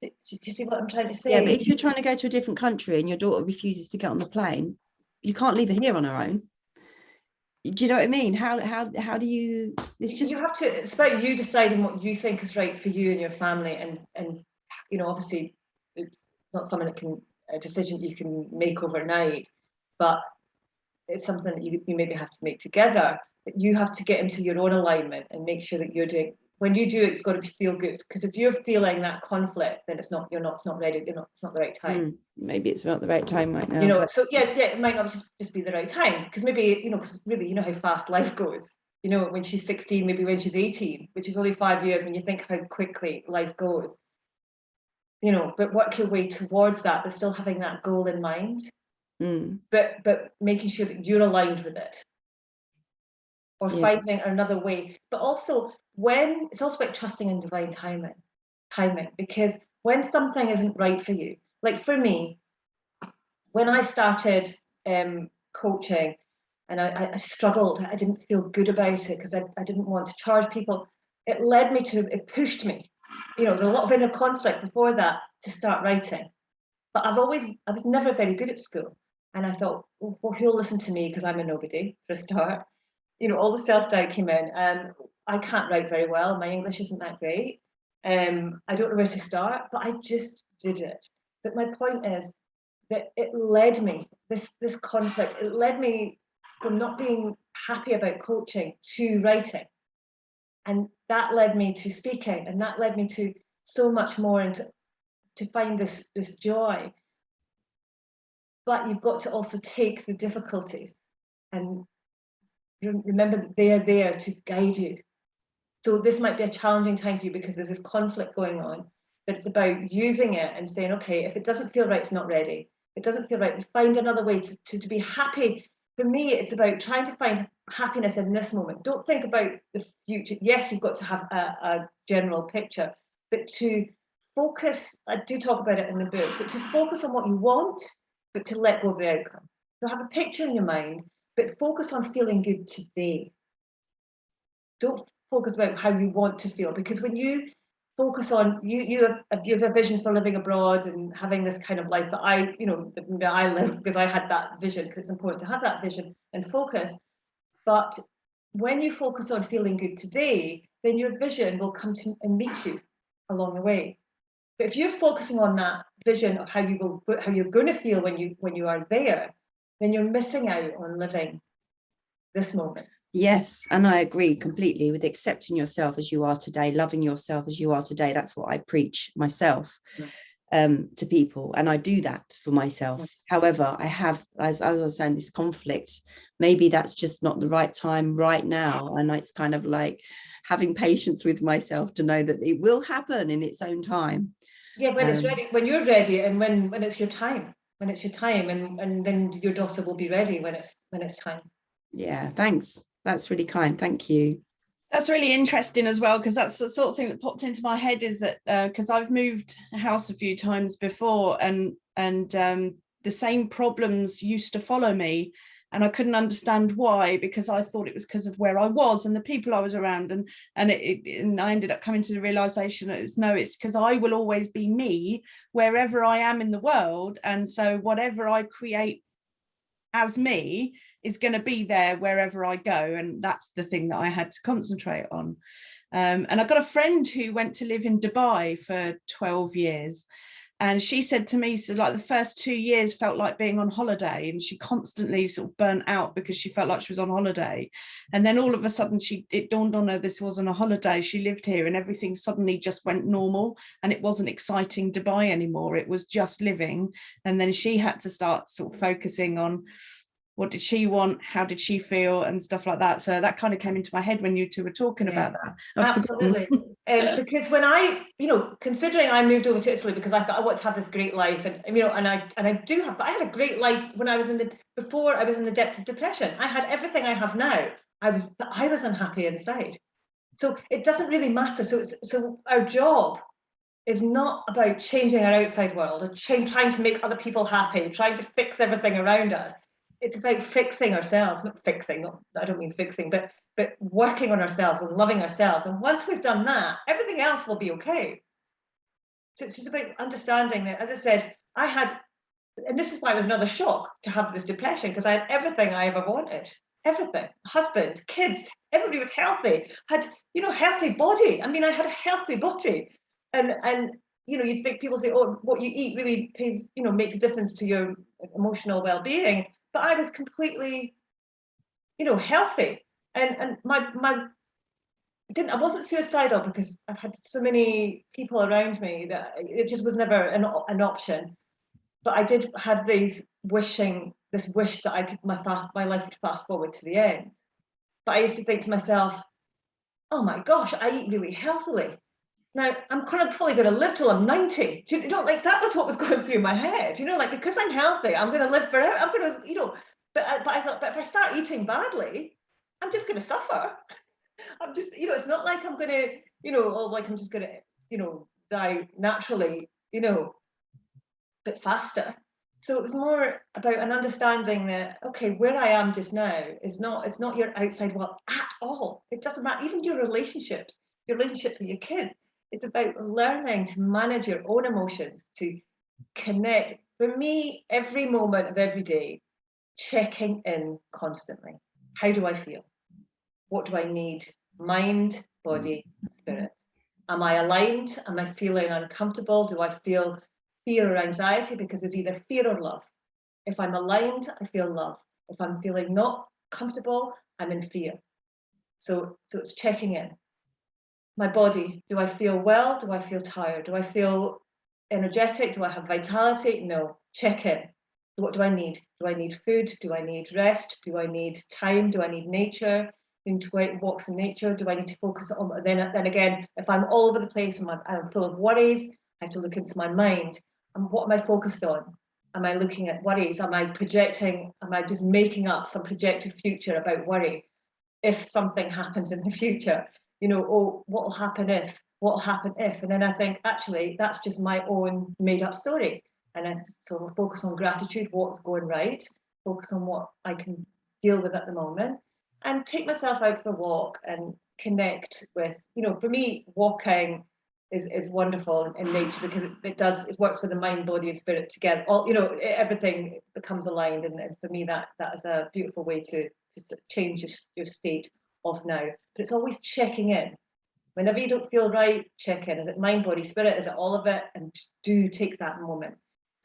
Do you see what I'm trying to say? Yeah, but if you're trying to go to a different country and your daughter refuses to get on the plane, you can't leave her here on her own. Do you know what I mean? How do you, it's just, you have to, it's about you deciding what you think is right for you and your family, and you know, obviously it's not something that can, a decision you can make overnight, but it's something that you maybe have to make together. But you have to get into your own alignment and make sure that you're doing, when you do it, it's got to feel good, because if you're feeling that conflict, then it's not ready, it's not the right time. maybe it's not the right time right now, you know, so yeah, it might not just be the right time, because maybe, you know, because really, you know how fast life goes, you know, when she's 16, maybe when she's 18, which is only 5 years, when you think how quickly life goes, you know, but work your way towards that, but still having that goal in mind, but making sure that you're aligned with it, or finding another way. But also, when it's also about trusting in divine timing, because when something isn't right for you, like for me, when I started coaching, and I struggled, I didn't feel good about it, because I didn't want to charge people. It pushed me, you know, there's a lot of inner conflict before that, to start writing. But I was never very good at school. And I thought, well, who'll listen to me, because I'm a nobody, for a start. You know, all the self-doubt came in, and I can't write very well. My English isn't that great. I don't know where to start, but I just did it. But my point is that it led me, this conflict, it led me from not being happy about coaching to writing. And that led me to speaking, and that led me to so much more, and to find this joy. But you've got to also take the difficulties and remember that they are there to guide you. So this might be a challenging time for you, because there's this conflict going on, but it's about using it and saying, okay, if it doesn't feel right, it's not ready. It doesn't feel right, find another way to be happy. For me, it's about trying to find happiness in this moment. Don't think about the future. Yes, you've got to have a general picture, but to focus, I do talk about it in the book, but to focus on what you want, but to let go of the outcome. So have a picture in your mind, but focus on feeling good today. Don't focus about how you want to feel, because when you focus on, you have a vision for living abroad and having this kind of life that I lived, because I had that vision, because it's important to have that vision and focus. But when you focus on feeling good today, then your vision will come to and meet you along the way. But if you're focusing on that vision of how you're going to feel when you are there, then you're missing out on living this moment. Yes, and I agree completely with accepting yourself as you are today, loving yourself as you are today. That's what I preach myself to people, and I do that for myself. However, I have, as I was saying, this conflict. Maybe that's just not the right time right now, and it's kind of like having patience with myself to know that it will happen in its own time. Yeah, when it's ready, when you're ready, and when it's your time, and then your daughter will be ready when it's time. Yeah, thanks. That's really kind. Thank you. That's really interesting as well, because that's the sort of thing that popped into my head, is that because I've moved house a few times before, and the same problems used to follow me, and I couldn't understand why, because I thought it was because of where I was and the people I was around, and I ended up coming to the realization that it's because I will always be me wherever I am in the world, and so whatever I create as me is going to be there wherever I go, and that's the thing that I had to concentrate on. And I've got a friend who went to live in Dubai for 12 years, and she said to me, so like the first 2 years felt like being on holiday, and she constantly sort of burnt out because she felt like she was on holiday. And then all of a sudden it dawned on her this wasn't a holiday, she lived here, and everything suddenly just went normal, and it wasn't exciting Dubai anymore, it was just living. And then she had to start sort of focusing on what did she want, how did she feel, and stuff like that. So that kind of came into my head when you two were talking about that. Absolutely. Because when considering I moved over to Italy because I thought I want to have this great life, and I do have, but I had a great life when I was before I was in the depth of depression. I had everything I have now. I was unhappy inside. So it doesn't really matter. So our job is not about changing our outside world or trying to make other people happy, trying to fix everything around us. It's about fixing ourselves, I don't mean fixing, but working on ourselves and loving ourselves. And once we've done that, everything else will be okay. So it's just about understanding that, as I said, and this is why it was another shock to have this depression, because I had everything I ever wanted. everything, husband, kids, everybody was healthy, had, you know, healthy body. I mean, I had a healthy body. And you know, you'd think people say, oh, what you eat really pays, you know, makes a difference to your emotional well-being. But I was completely, you know, healthy. And I wasn't suicidal because I've had so many people around me that it just was never an option. But I did have this wish that I could, my life would fast forward to the end. But I used to think to myself, oh my gosh, I eat really healthily. Now I'm probably going to live till I'm 90. Do you know, like that was what was going through my head. You know, like because I'm healthy, I'm going to live forever. I'm going to, you know. But I thought, but if I start eating badly, I'm just going to suffer. I'm just, you know, it's not like I'm going to, you know, or like I'm just going to, you know, die naturally, you know, but faster. So it was more about an understanding that, okay, where I am just now is it's not your outside world at all. It doesn't matter, even your relationships with your kids. It's about learning to manage your own emotions, to connect. For me, every moment of every day, checking in constantly. How do I feel? What do I need? Mind, body, spirit. Am I aligned? Am I feeling uncomfortable? Do I feel fear or anxiety? Because there's either fear or love. If I'm aligned, I feel love. If I'm feeling not comfortable, I'm in fear. So it's checking in. My body, do I feel well? Do I feel tired? Do I feel energetic? Do I have vitality? No. Check in. What do I need? Do I need food? Do I need rest? Do I need time? Do I need nature? Into walks in nature? Do I need to focus on? Then again, if I'm all over the place and I'm full of worries, I have to look into my mind. And what am I focused on? Am I looking at worries? Am I projecting? Am I just making up some projected future about worry? If something happens in the future, you know, oh, what will happen if? What will happen if? And then I think, actually, that's just my own made up story. And I sort of focus on gratitude, what's going right, focus on what I can deal with at the moment, and take myself out for a walk and connect with, you know, for me, walking is wonderful in nature because it works with the mind, body, and spirit together. All, you know, everything becomes aligned, and for me, that is a beautiful way to change your state of now. But it's always checking in. Whenever you don't feel right, check in. Is it mind, body, spirit? Is it all of it? And just do take that moment.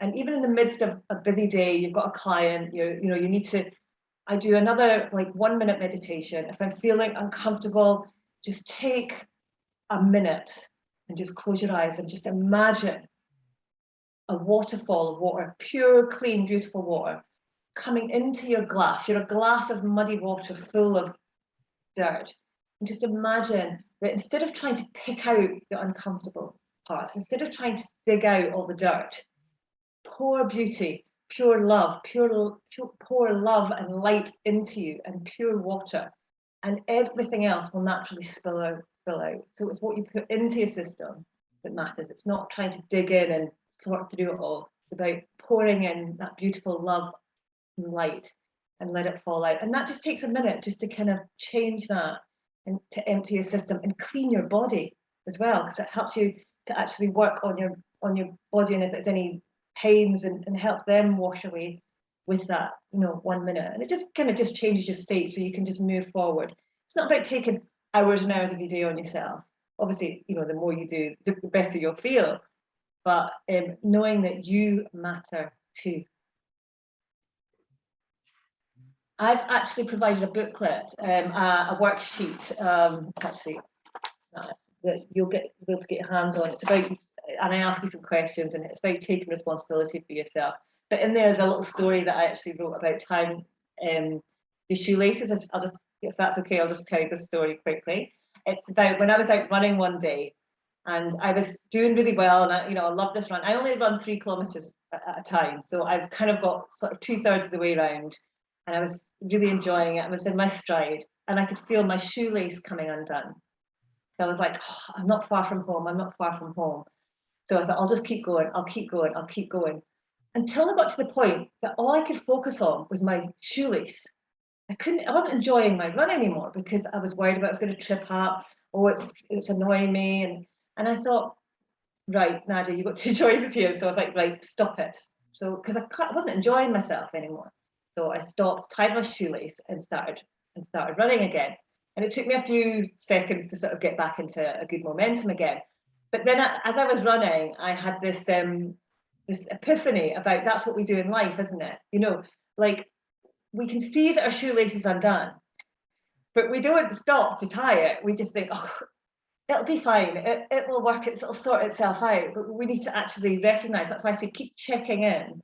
And even in the midst of a busy day, you've got a client, you know, you need to. I do another like 1 minute meditation. If I'm feeling uncomfortable, just take a minute and just close your eyes and just imagine a waterfall of water, pure, clean, beautiful water, coming into your glass. You're a glass of muddy water full of dirt. And just imagine that instead of trying to pick out the uncomfortable parts, instead of trying to dig out all the dirt, pour beauty, pure love, pour love and light into you, and pure water, and everything else will naturally spill out. So it's what you put into your system that matters. It's not trying to dig in and sort through it all. It's about pouring in that beautiful love and light and let it fall out. And that just takes a minute just to kind of change that and to empty your system and clean your body as well, because it helps you to actually work on your body, and if there's any pains and help them wash away with that, you know, 1 minute. And it just kind of just changes your state so you can just move forward. It's not about taking hours and hours of your day on yourself. Obviously, you know, the more you do, the better you'll feel. But knowing that you matter too. I've actually provided a booklet, a worksheet, that you'll be able to get your hands on. It's about, and I ask you some questions, and it's about taking responsibility for yourself. But in there's a little story that I actually wrote about tying the shoelaces. I'll just, if that's okay, I'll just tell you this story quickly. It's about when I was out running one day, and I was doing really well, and I love this run. I only run 3 kilometers at a time, so I've kind of got sort of 2/3 of the way around, and I was really enjoying it. I was in my stride, and I could feel my shoelace coming undone. So I was like, oh, I'm not far from home. I'm not far from home. So I thought, I'll just keep going. I'll keep going. I'll keep going. Until I got to the point that all I could focus on was my shoelace. I wasn't enjoying my run anymore because I was worried about I was going to trip up. Oh, it's annoying me. And I thought, right, Nadia, you've got 2 choices here. So I was like, right, stop it. So, because I wasn't enjoying myself anymore. So I stopped, tied my shoelace, and started running again. And it took me a few seconds to sort of get back into a good momentum again. But then as I was running, I had this this epiphany about that's what we do in life, isn't it? You know, like we can see that our shoelace is undone, but we don't stop to tie it. We just think, oh, it'll be fine. It will work. It'll sort itself out. But we need to actually recognize. That's why I say keep checking in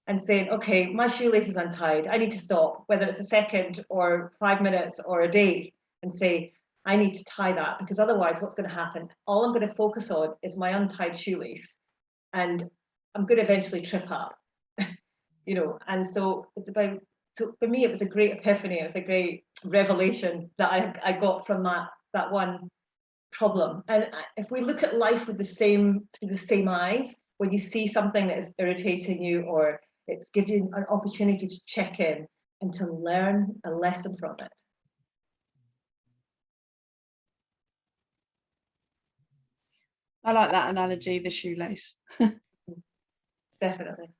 and saying, okay, my shoelace is untied. I need to stop, whether it's a second or 5 minutes or a day, and say, I need to tie that, because otherwise what's going to happen? All I'm going to focus on is my untied shoelace, and I'm going to eventually trip up, you know. And so it's about, so for me, it was a great epiphany. It was a great revelation that I got from that one problem. And if we look at life with through the same eyes, when you see something that is irritating you, or it's giving you an opportunity to check in and to learn a lesson from it. I like that analogy, the shoelace. Definitely.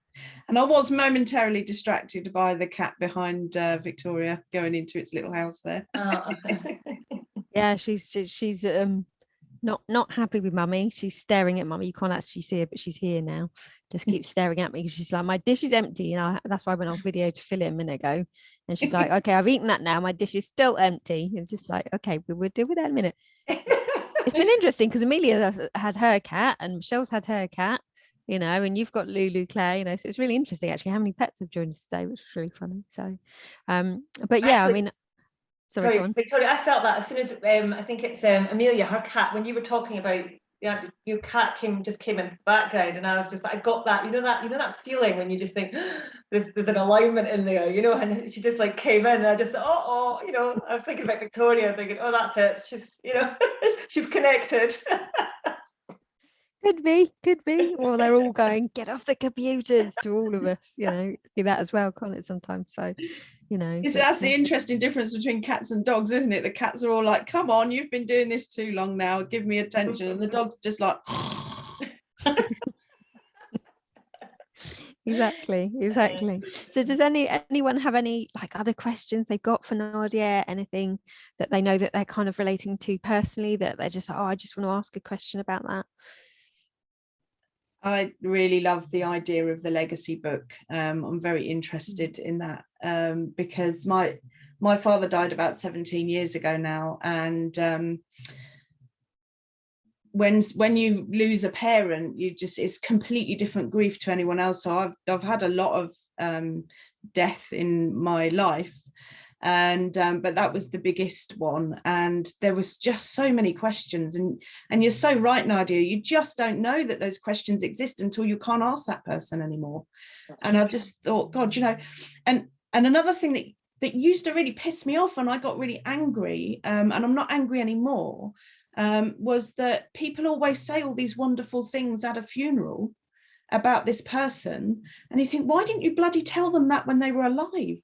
And I was momentarily distracted by the cat behind Victoria going into its little house there. Yeah, she's not happy with mummy. She's staring at mummy. You can't actually see her, but she's here now. Just keeps staring at me because she's like, my dish is empty. And that's why I went on video to fill it a minute ago. And she's like, okay, I've eaten that now. My dish is still empty. It's just like, okay, we'll deal with that in a minute. It's been interesting because Amelia had her cat and Michelle's had her cat, you know, and you've got Lulu, Claire, you know, so it's really interesting actually how many pets have joined us today, which is really funny. So, but yeah, Actually, I mean, sorry, go on. Victoria, I felt that as soon as I think it's Amelia, her cat, when you were talking about, yeah, your cat just came into the background, and I was just like, I got that, you know that feeling when you just think there's an alignment in there, you know, and she just like came in, and I just you know, I was thinking about Victoria, thinking, oh, that's it, she's, you know, she's connected. Could be. Well, they're all going, get off the computers to all of us, you know, do that as well, can't it sometimes? So, you know. That's the interesting difference between cats and dogs, isn't it? The cats are all like, come on, you've been doing this too long now, give me attention. And the dog's just like... Exactly. So does anyone have any like other questions they've got for Nadia, anything that they know that they're kind of relating to personally, that they're just like, oh, I just want to ask a question about that? I really love the idea of the legacy book. I'm very interested in that because my father died about 17 years ago now, and when you lose a parent, it's completely different grief to anyone else. So I've had a lot of death in my life, and but that was the biggest one, and there was just so many questions, and you're so right, Nadia, you just don't know that those questions exist until you can't ask that person anymore. And I just thought, God, you know, and another thing that used to really piss me off, and I got really angry, and I'm not angry anymore, was that people always say all these wonderful things at a funeral about this person, and you think, why didn't you bloody tell them that when they were alive?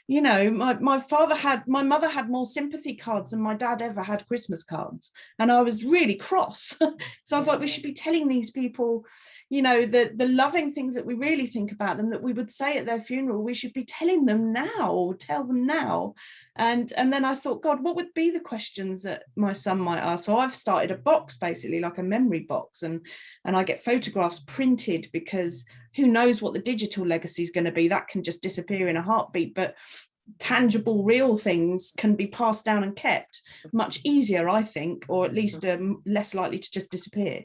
You know, my mother had more sympathy cards than my dad ever had Christmas cards, and I was really cross. So I was like, we should be telling these people, you know, the loving things that we really think about them, that we would say at their funeral, we should be telling them now, tell them now. And then I thought, God, what would be the questions that my son might ask? So I've started a box, basically like a memory box, and I get photographs printed, because who knows what the digital legacy is going to be? That can just disappear in a heartbeat, but tangible, real things can be passed down and kept much easier, I think, or at least less likely to just disappear.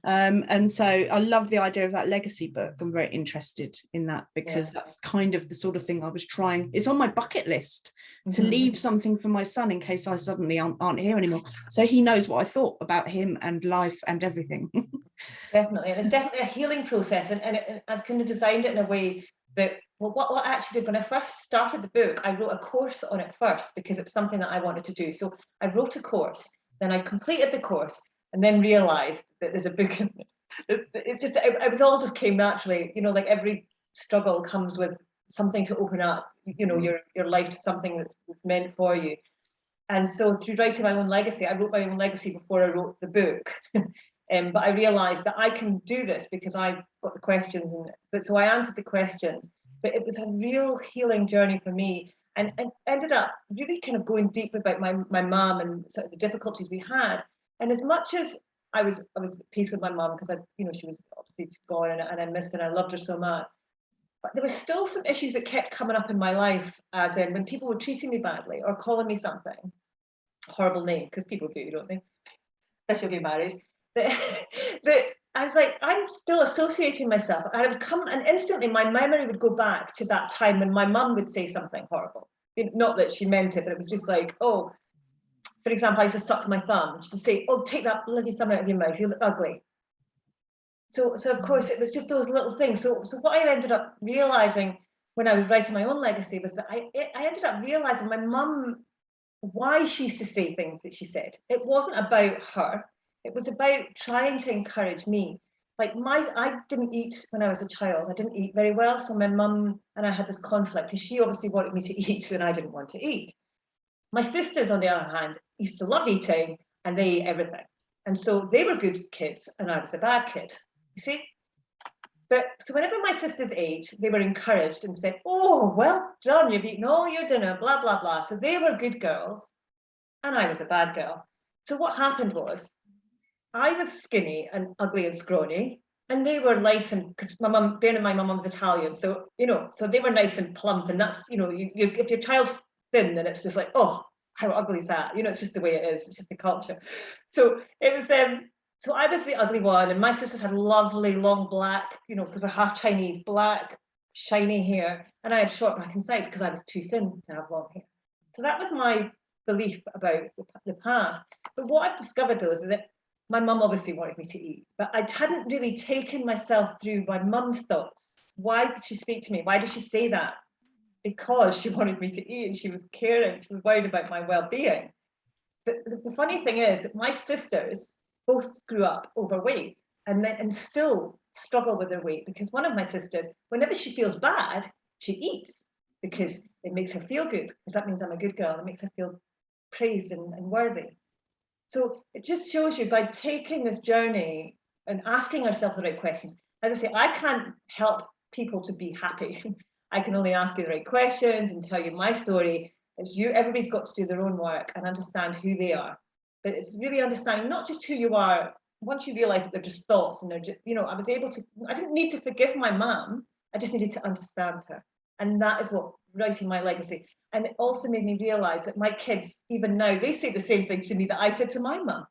And so I love the idea of that legacy book. I'm very interested in that, because that's kind of the sort of thing I was trying. It's on my bucket list to leave something for my son in case I suddenly aren't here anymore, so he knows what I thought about him and life and everything. Definitely, and it's definitely a healing process, and I've kind of designed it in a way that, well, what I actually did when I first started the book, I wrote a course on it first, because it's something that I wanted to do. So I wrote a course, then I completed the course, and then realized that there's a book in it. It's just, it was all just came naturally, you know, like every struggle comes with something to open up, you know, your life to something that's meant for you. And so through writing my own legacy, I wrote my own legacy before I wrote the book. But I realized that I can do this because I've got the questions, but so I answered the questions, But it was a real healing journey for me, and ended up really kind of going deep about my mum and sort of the difficulties we had. And as much as I was at peace with my mum, because she was obviously gone, and I missed her and I loved her so much. But there was still some issues that kept coming up in my life, as in when people were treating me badly or calling me something, horrible name, because people do, don't they? Especially if you're married. That I was like, I'm still associating myself. And I would come, and instantly my memory would go back to that time when my mum would say something horrible. Not that she meant it, but it was just like, oh, for example, I used to suck my thumb. She'd say, oh, take that bloody thumb out of your mouth, you look ugly. So of course, it was just those little things. So what I ended up realizing when I was writing my own legacy was that I ended up realizing my mum, why she used to say things that she said. It wasn't about her. It was about trying to encourage me. Like I didn't eat when I was a child. I didn't eat very well. So my mum and I had this conflict because she obviously wanted me to eat and I didn't want to eat. My sisters, on the other hand, used to love eating and they ate everything. And so they were good kids and I was a bad kid, you see? But so whenever my sisters ate, they were encouraged and said, oh, well done, you've eaten all your dinner, blah, blah, blah. So they were good girls and I was a bad girl. So what happened was I was skinny and ugly and scrawny, and they were nice, and because my mum, being my mum was Italian, so so they were nice and plump, and that's if your child's thin, then it's just like, oh, how ugly is that? It's just the way it is. It's just the culture. So it was so I was the ugly one, and my sisters had lovely long black, because we're half Chinese, black shiny hair, and I had short back and sides because I was too thin to have long hair. So that was my belief about the past. But what I've discovered though is that my mum obviously wanted me to eat, but I hadn't really taken myself through my mum's thoughts. Why did she speak to me? Why did she say that? Because she wanted me to eat and she was caring. She was worried about my well-being. But the funny thing is that my sisters both grew up overweight and still struggle with their weight, because one of my sisters, whenever she feels bad, she eats because it makes her feel good, because that means I'm a good girl. It makes her feel praised and worthy. So it just shows you, by taking this journey and asking ourselves the right questions. As I say, I can't help people to be happy. I can only ask you the right questions and tell you my story. Everybody's got to do their own work and understand who they are. But it's really understanding not just who you are. Once you realize that they're just thoughts, and they're just, I didn't need to forgive my mum. I just needed to understand her. And that is what writing my legacy. And it also made me realize that my kids, even now, they say the same things to me that I said to my mum.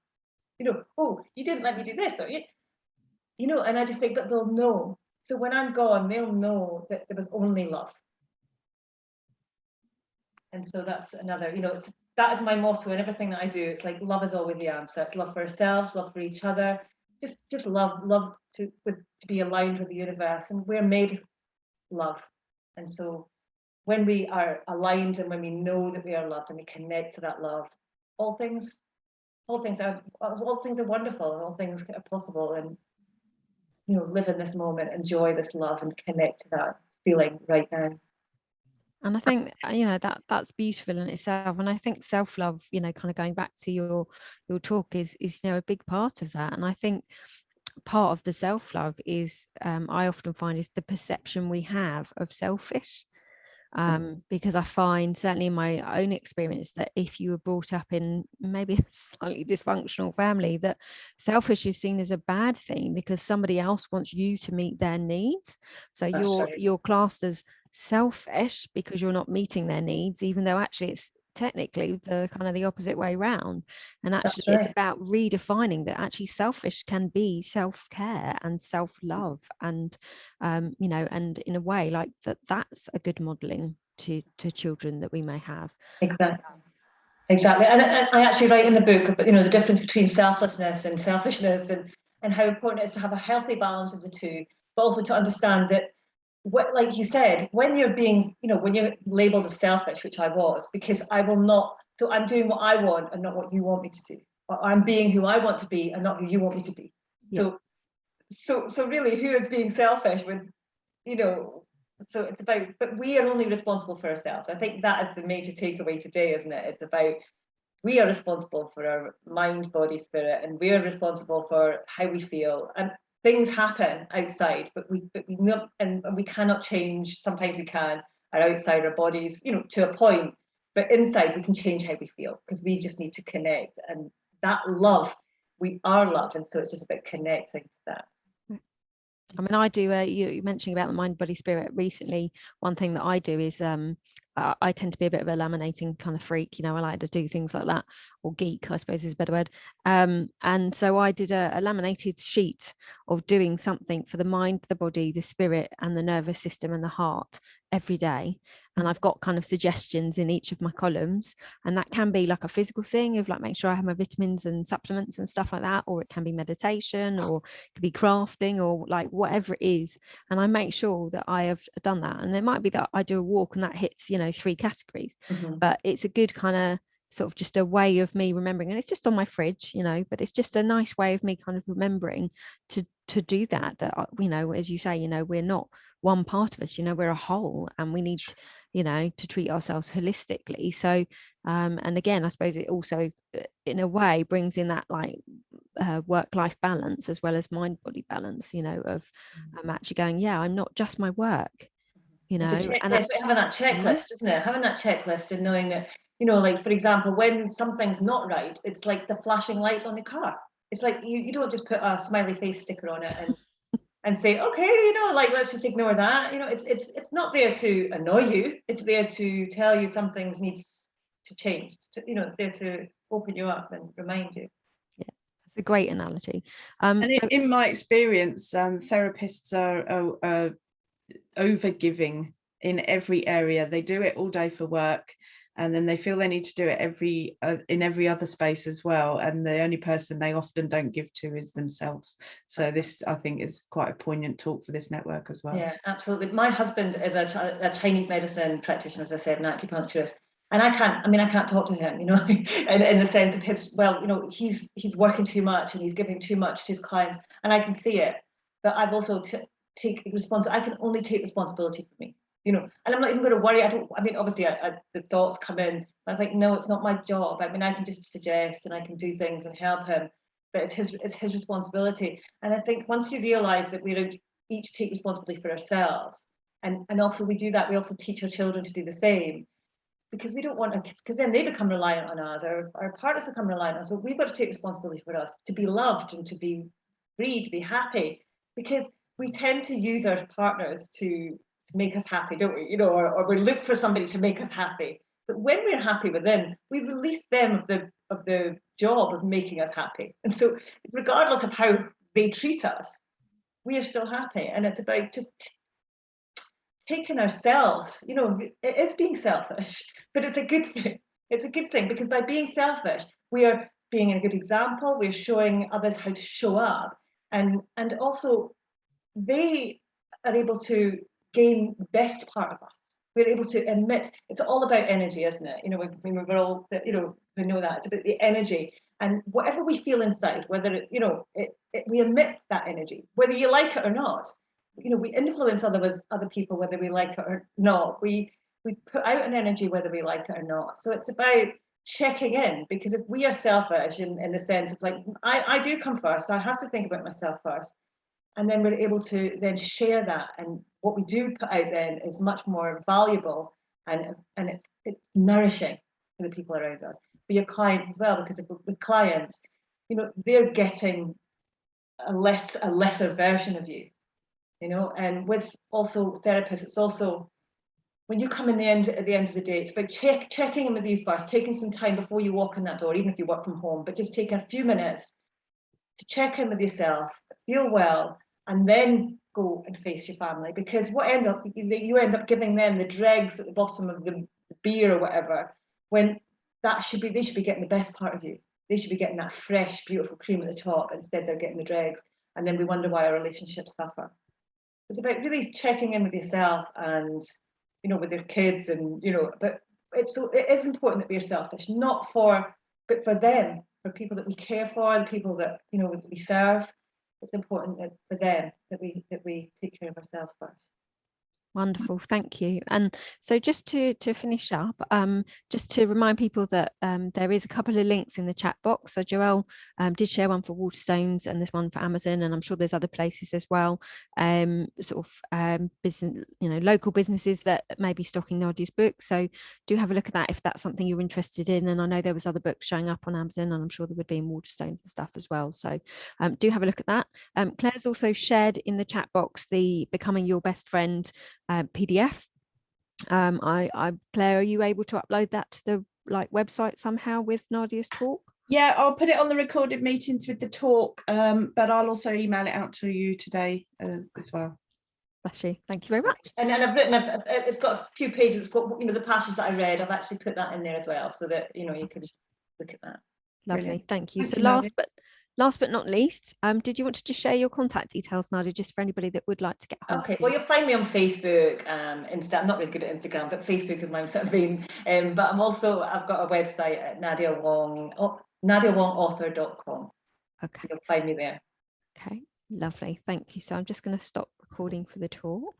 Oh, you didn't let me do this, or and I just think that they'll know. So when I'm gone, they'll know that there was only love. And so that's another, that is my motto in everything that I do. It's like, love is always the answer. It's love for ourselves, love for each other. Just love to be aligned with the universe. And we're made of love. And so when we are aligned and when we know that we are loved and we connect to that love, all things are wonderful, and all things are possible. And live in this moment, enjoy this love, and connect to that feeling right now. And I think that's beautiful in itself. And I think self-love, kind of going back to your talk, is a big part of that. And I think part of the self-love is, I often find, is the perception we have of selfish. Because I find, certainly in my own experience, that if you were brought up in maybe a slightly dysfunctional family, that selfish is seen as a bad thing because somebody else wants you to meet their needs. So you're classed as selfish because you're not meeting their needs, even though actually it's technically the kind of the opposite way around. And actually it's about redefining that actually selfish can be self-care and self-love, and and in a way like that's a good modeling to children that we may have. Exactly. And I actually write in the book about the difference between selflessness and selfishness, and how important it is to have a healthy balance of the two, but also to understand that, like you said, when you're being, when you're labeled as selfish, which I was, because I will not, so I'm doing what I want and not what you want me to do, or I'm being who I want to be and not who you want me to be. Yeah. So really, who is being selfish with, so it's about, but we are only responsible for ourselves. I think that is the major takeaway today, isn't it? It's about, we are responsible for our mind, body, spirit, and we are responsible for how we feel. And things happen outside, but we not, and we cannot change. Sometimes we can our outside, our bodies, you know, to a point, but inside we can change how we feel, because we just need to connect, and that love, we are love, and so it's just about connecting to that. I mean, I do, you mentioning about the mind, body, spirit recently, one thing that I do is I tend to be a bit of a laminating kind of freak, you know, I like to do things like that, or geek, I suppose is a better word. And so I did a laminated sheet of doing something for the mind, the body, the spirit, and the nervous system and the heart every day. And I've got kind of suggestions in each of my columns, and that can be like a physical thing of like make sure I have my vitamins and supplements and stuff like that, or it can be meditation, or it could be crafting, or like whatever it is. And I make sure that I have done that. And it might be that I do a walk and that hits, you know, 3 categories, but it's a good kind of sort of just a way of me remembering, and it's just on my fridge, you know, but it's just a nice way of me kind of remembering to do that, you know, as you say, you know, we're not one part of us, you know, we're a whole, and we need to, you know, to treat ourselves holistically. So and again, I suppose it also in a way brings in that like work-life balance as well as mind-body balance, you know, of actually going, yeah, I'm not just my work, you know. And having that checklist, isn't it? Having that checklist and knowing that, you know, like for example, when something's not right, it's like the flashing light on the car. It's like you don't just put a smiley face sticker on it and say, okay, you know, like let's just ignore that. You know, it's not there to annoy you. It's there to tell you some things needs to change. You know, it's there to open you up and remind you. Yeah, that's a great analogy. And in my experience, therapists are over giving in every area. They do it all day for work, and then they feel they need to do it in every other space as well, and the only person they often don't give to is themselves. So this, I think, is quite a poignant talk for this network as well. Yeah, absolutely. My husband is a Chinese medicine practitioner, as I said, an acupuncturist, and I can't talk to him, you know, in the sense of his, well, you know, he's working too much and he's giving too much to his clients, and I can see it, but I've also I can only take responsibility for me, you know, and I'm not even going to worry. Obviously the thoughts come in. I was like, no, it's not my job. I mean, I can just suggest and I can do things and help him, but it's his responsibility. And I think once you realize that we're each take responsibility for ourselves, and also we do that, we also teach our children to do the same, because we don't want our kids, because then they become reliant on us, our partners become reliant on us, but we've got to take responsibility for us to be loved and to be free, to be happy, because we tend to use our partners to make us happy, don't we? You know, or we look for somebody to make us happy. But when we're happy with them, we release them of the job of making us happy. And so regardless of how they treat us, we are still happy. And it's about just taking ourselves, you know, it is being selfish, but it's a good thing. It's a good thing, because by being selfish, we are being a good example. We're showing others how to show up, and also they are able to gain the best part of us. We're able to emit. It's all about energy, isn't it? You know, when we're all, you know, we know that it's about the energy, and whatever we feel inside, whether it, you know, we emit that energy, whether you like it or not. You know, we influence other people whether we like it or not. We put out an energy whether we like it or not. So it's about checking in, because if we are selfish in the sense of like, I do come first, so I have to think about myself first, and then we're able to then share that, and what we do put out then is much more valuable, and it's nourishing for the people around us, for your clients as well, because with clients, you know, they're getting a lesser version of you, you know. And with also therapists, it's also when you come at the end of the day, it's about checking in with you first, taking some time before you walk in that door, even if you work from home, but just taking a few minutes to check in with yourself, feel well, and then go and face your family. Because what ends up, you end up giving them the dregs at the bottom of the beer or whatever, when they should be getting the best part of you. They should be getting that fresh, beautiful cream at the top. Instead, they're getting the dregs, and then we wonder why our relationships suffer. It's about really checking in with yourself, and, you know, with your kids, and, you know, but it is important that we're selfish, but for them, for people that we care for, the people that, you know, that we serve. It's important that for them that we take care of ourselves first. Wonderful, thank you. And so just to finish up, just to remind people that there is a couple of links in the chat box. So Joelle did share one for Waterstones and this one for Amazon, and I'm sure there's other places as well. Business, local businesses that may be stocking Nadia's book. So do have a look at that if that's something you're interested in. And I know there was other books showing up on Amazon, and I'm sure there would be in Waterstones and stuff as well. So do have a look at that. Claire's also shared in the chat box the Becoming Your Best Friend PDF. Claire, are you able to upload that to the website somehow with Nadia's talk? Yeah, I'll put it on the recorded meetings with the talk, but I'll also email it out to you today as well. Bless you. Thank you very much. And I've written, it's got a few pages. It's got the passage that I read. I've actually put that in there as well, so that you can look at that. Lovely. Brilliant. Thank you. Thank So you, last but not least, did you want to just share your contact details, Nadia, just for anybody that would like to get hold of you? Well, you'll find me on Facebook, Insta. I'm not really good at Instagram, but Facebook is my sort of vein. But I've got a website at Nadia Wong, NadiaWongAuthor.com. Okay. You'll find me there. Okay, lovely. Thank you. So I'm just going to stop recording for the talk.